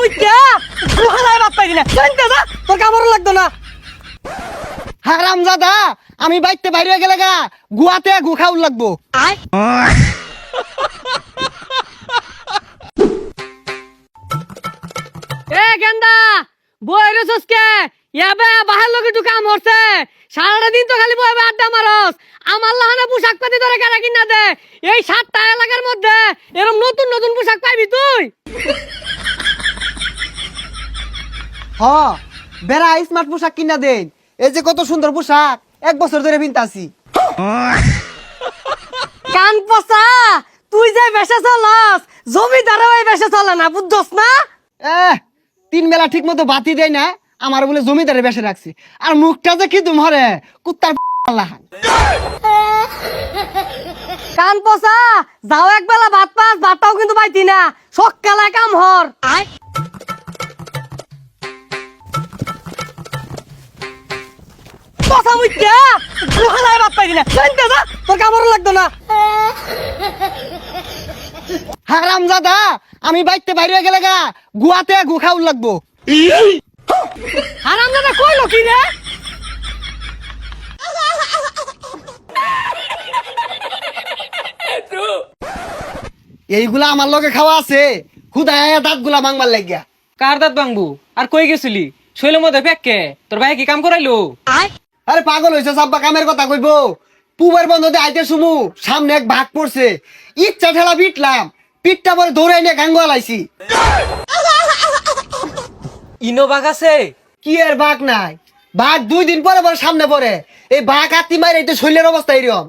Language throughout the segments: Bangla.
মুইত্যা গুহালায় বাদ পাইলি না জানতে যা তোর কামড় লাগতো না হারামজাদা আমি বাইতে বাইরে গেলে গা গুয়াতে গু খাউল লাগবো এ গেন্দা বইরে সসকে ইয়াবে বাহার লগে একটু কাম হচ্ছে সারাটা দিন তো খালি বইবে আড্ডা মারস আমার লাহানে পোশাক পাতি ধরে কেনা কিনা দে এই 7টা এলাকার মধ্যে এরকম নতুন নতুন পোশাক পাইবি তুই হ বেড়া স্মার্ট পোশাক কিনা দেন এই যে কত সুন্দর পোশাক 1 বছর ধরে পিনতাছি কান পচা তুই যে বেশে চলস জমিদারও এই বেশে চলে না বুঝছস না 3 বেলা ঠিক মতো বাতি দেয় না আমার বলে জমিদারে বেশে রাখছি আর মুখটা যে কি তুমরে কুত্তার লাহান কান পচা যাও একবেলা ভাত পাস ভাতটাও কিন্তু পাইতি না সকালে কাম হর পচা মুইত্যা গুহালায় ভাত পাইতি না জানতে যা তোর কামড় লাগতো না হারামজাদা আমি বাইতে বাইরে গেলে গা গুয়াতে গু খাউল লাগবো হারামজাদা কইলো কি রে এইগুলা আমার লগে খাওয়া আছে খুদায় দাঁত গুলা মাংবার লাগিয়া কার দাঁত ভাঙবু আর কই গেছিলি শৈলের মধ্যে পেককে তোর ভাই কি কাম করাইলো আরে পাগল হয়েছে সাব্বা কামের কথা কইবো পুবের বন্ধতে আইতে শুমু সামনে এক ভাগ পড়ছে ইচ্ছা ঠেলা পিটলাম পিঠটা পরে দৌড়ে নিয়ে গাঙ্গুয়া লাইছি ইনো বাঘ আছে কি এর বাঘ নাই বাঘ 2 দিন পরে পরে সামনে পড়ে এই বাঘ আত্মি মারে এই তো শৈলের অবস্থা এরকম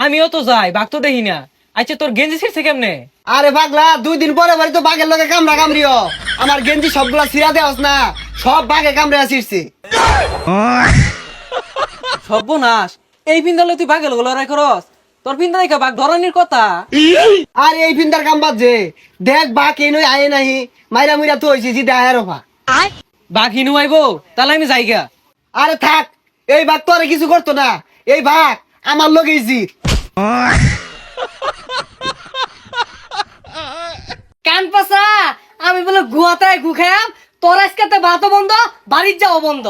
আমিও তো যাই বাঘ তো দেখি না আচ্ছা তোর গেঞ্জি ছিড়ছে কেমনে আরে পাগলা 2 দিন পরে পরে তো বাঘের লগে কামড়া কামড়িও আমার গেঞ্জি সবগুলা ছিড়া দেওয়াস না সব বাঘে কামড়ে আসিরছে সর্বনাশ এই পিন্দালে তুই বাঘের লড়াই করস তোর পিন্দা দেখা বাঘ ধরনের কথা আর এই ফিন্দার কাম বাদ যে দেখ বাঘ এই নই আয়ে নাহি মাইরা মুইরা তো হইছি জিদা আয়ের অফা বাঘ হিনু আইবো তাহলে আমি যাইগা আরে থাক এই বাঘ তো আর কিছু করতো না এই বাঘ আমার লগে জিত কান পচা আমি বলে গুয়াতে গু খাম তোর আজকে ভাতও বন্ধ বাড়ির যাও বন্ধ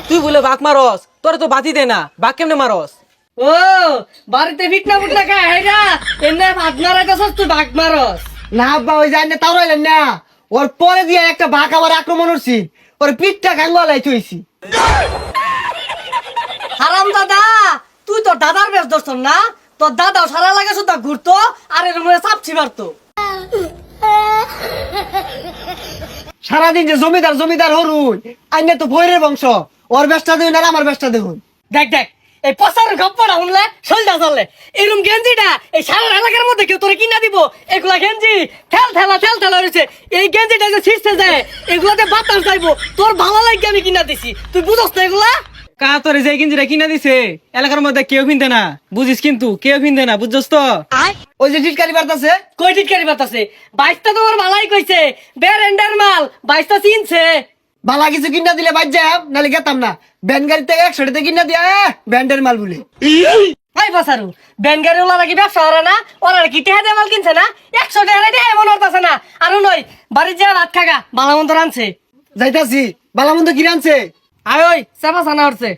তুই বলে বাঘ মারস তোর তো বাতি দে না বাঘ কেমনে মারস ও বাড়িতে ফিটনা ফুটনা খায় হেরা এনে ভাত মারাইতেছস তুই বাঘ মারস না আব্বা ওই যায় না তাও রইলেন না ওর পরে দিয়ে একটা বাঘ আমার আক্রমণ হচ্ছি ওর পিঠটা গাঙ্গুয়া লাই থইছি হারাম দাদা তুই তোর দাদার বেশ ধরছস না তোর দাদাও সারা লাগে শুধু ঘুরতো আর এর মধ্যে চাপছি মারতো সারাদিন যে জমিদার জমিদার হরুন আইনে তো ভৈরের বংশ ওর বেশটা দেখুন আর আমার বেশটা দেখুন দেখ দেখ এই পচার গপ্পটা শুনলে শৈলটা চললে এরকম গেঞ্জিটা এই সারা এলাকার মধ্যে কেউ তোরে কিনা দিব এগুলা গেঞ্জি ঠেল ঠেলা রয়েছে এই গেঞ্জিটা যে ছিঁড়তে যায় এগুলাতে বাতাস যাইবো তোর ভালো লাগে আমি কিনা দিছি তুই বুঝস না এগুলা কা তোর যে গেঞ্জিটা কিনা দিছে এলাকার মধ্যে কেউ পিনতে না বুঝিস কিন্তু কেউ পিনতে না বুঝছস তো ওই যে টিটকারি বার্তাছে কই টিটকারি বাতাসে বাইশটা তোমার ভালাই কইছে বেরেন্ডার মাল বাইশটা চিনছে বালা কিছু কিনা দিলে বাদ যাম নাহলে গেতাম না ব্যান গাড়িতে 100 টাকা কিনা দিয়া ব্যান্ডের মাল বলে ভাই বাসারু ব্যানগাড়ি ওলা নাকি ব্যবসা করে না ওরা কি টেহা দিয়ে মাল কিনছে না 100 টাকা টেহা এমন হতাছে না আর নয় বাড়ির যা ভাত খাগা বালামন্দ রানছে যাইতাছি বালামন্দ কি রানছে আয় ওই চাপা ছানা উঠছে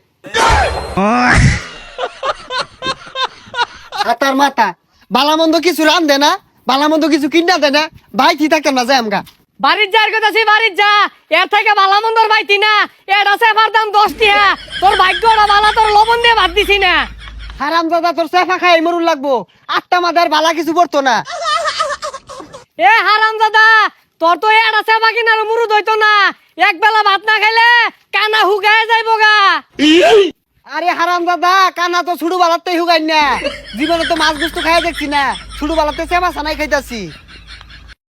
হাতার মাথা বালামন্দ কিছু রান দে না বালামন্দ কিছু কিনা দে না ভাই কি থাকতাম না যাই আমগা বাড়ির যার কথা সে বাড়ির যা এর থেকে বালামন্দর বাইতি না এটা সেফার দাম 10 টাকা তোর ভাগ্যটা বালা তোর লবণ দিয়ে ভাত দিছি না হারাম দাদা তোর সেফা খাই মরুন লাগবো 8টা মাদার বালা কিছু পড়তো না এ হারাম দাদা তোর তো এটা সেফা কিনার মুরুদ হইতো না এক বেলা ভাত না খাইলে কানা হুগায় যাইবো গা আরে হারাম দাদা কানা তো ছুড়ু বালাতেই হুগাই না জীবনে তো মাছ গুস্তু খাই দেখছি না ছুড়ু বালাতে সেবা সানাই খাইতাছি